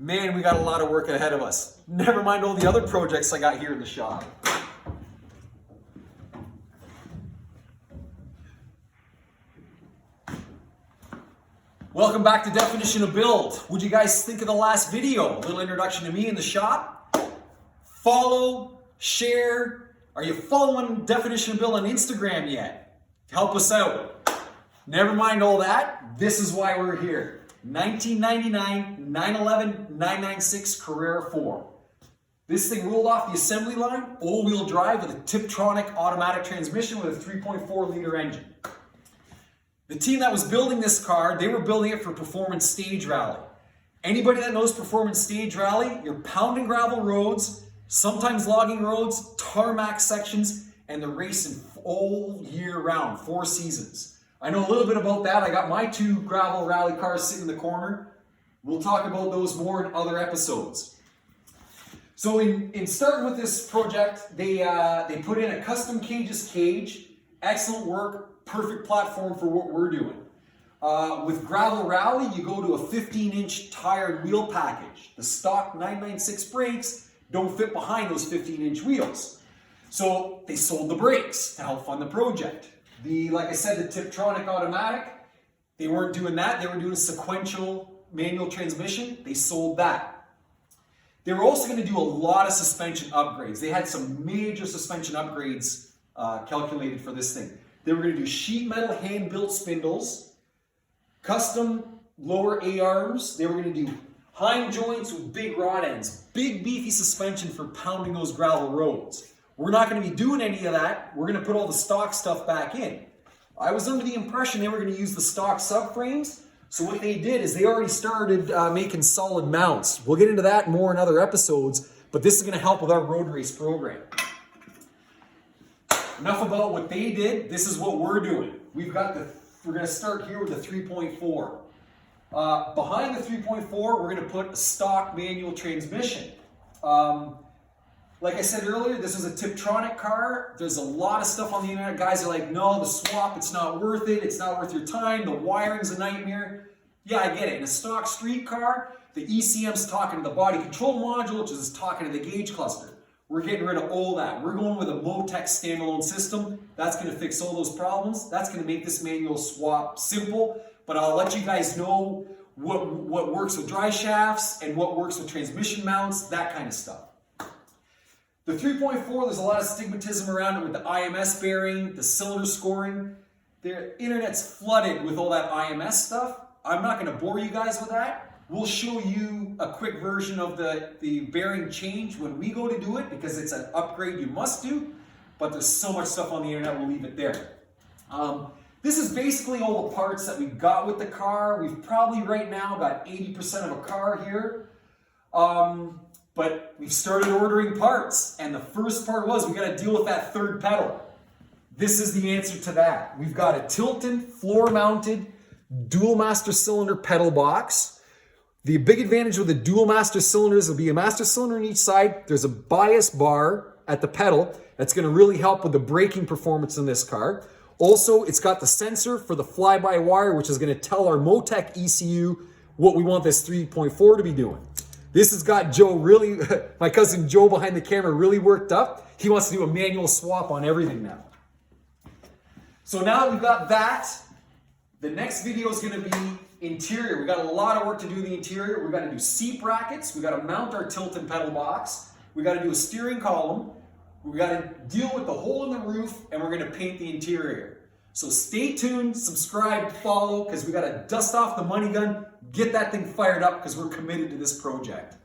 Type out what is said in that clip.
Man, we got a lot of work ahead of us. Never mind all the other projects I got here in the shop. Welcome back to Definition of Build. What'd you guys think of the last video? A little introduction to me in the shop. Follow, share. Are you following Definition of Build on Instagram yet? Help us out. Never mind all that. This is why we're here. 1999 911 996 Carrera 4. This thing rolled off the assembly line, all-wheel drive with a Tiptronic automatic transmission with a 3.4 liter engine. The team that was building this car, they were building it for Performance Stage Rally. Anybody that knows Performance Stage Rally, you're pounding gravel roads, sometimes logging roads, tarmac sections, and they're racing all year round, 4 seasons. I know a little bit about that. I got my 2 gravel rally cars sitting in the corner. We'll talk about those more in other episodes. So in starting with this project, they put in a custom cages cage. Excellent work, perfect platform for what we're doing. With gravel rally, you go to a 15-inch tire and wheel package. The stock 996 brakes don't fit behind those 15-inch wheels. So they sold the brakes to help fund the project. Like I said, the Tiptronic automatic, they weren't doing that. They were doing a sequential manual transmission. They sold that. They were also going to do a lot of suspension upgrades. They had some major suspension upgrades calculated for this thing. They were going to do sheet metal hand-built spindles, custom lower A-arms. They were going to do hind joints with big rod ends, big beefy suspension for pounding those gravel roads. We're not going to be doing any of that. We're going to put all the stock stuff back in. I was under the impression they were going to use the stock subframes. So what they did is they already started making solid mounts. We'll get into that more in other episodes, but this is going to help with our road race program. Enough about what they did. This is what we're doing. We're going to start here with the 3.4. Behind the 3.4, we're going to put a stock manual transmission. Like I said earlier, this is a Tiptronic car. There's a lot of stuff on the internet. Guys are like, no, the swap, it's not worth it. It's not worth your time. The wiring's a nightmare. Yeah, I get it. In a stock street car, the ECM's talking to the body control module, which is talking to the gauge cluster. We're getting rid of all that. We're going with a Motec standalone system. That's going to fix all those problems. That's going to make this manual swap simple. But I'll let you guys know what works with dry shafts and what works with transmission mounts, that kind of stuff. The 3.4, there's a lot of stigmatism around it with the IMS bearing, the cylinder scoring. The internet's flooded with all that IMS stuff. I'm not going to bore you guys with that. We'll show you a quick version of the bearing change when we go to do it because it's an upgrade you must do. But there's so much stuff on the internet, we'll leave it there. This is basically all the parts that we got with the car. We've probably right now got 80% of a car here. But we've started ordering parts, and the first part was we got to deal with that third pedal. This is the answer to that. We've got a Tilton floor-mounted dual master cylinder pedal box. The big advantage with the dual master cylinders will be a master cylinder on each side. There's a bias bar at the pedal that's going to really help with the braking performance in this car. Also, it's got the sensor for the fly-by-wire, which is going to tell our Motec ECU what we want this 3.4 to be doing. This has got Joe really, my cousin Joe behind the camera, really worked up. He wants to do a manual swap on everything now. So now that we've got that, the next video is going to be interior. We got a lot of work to do in the interior. We've got to do seat brackets. We've got to mount our Tilton pedal box. We've got to do a steering column. We've got to deal with the hole in the roof, and we're going to paint the interior. So stay tuned, subscribe, follow, because we got to dust off the money gun, get that thing fired up because we're committed to this project.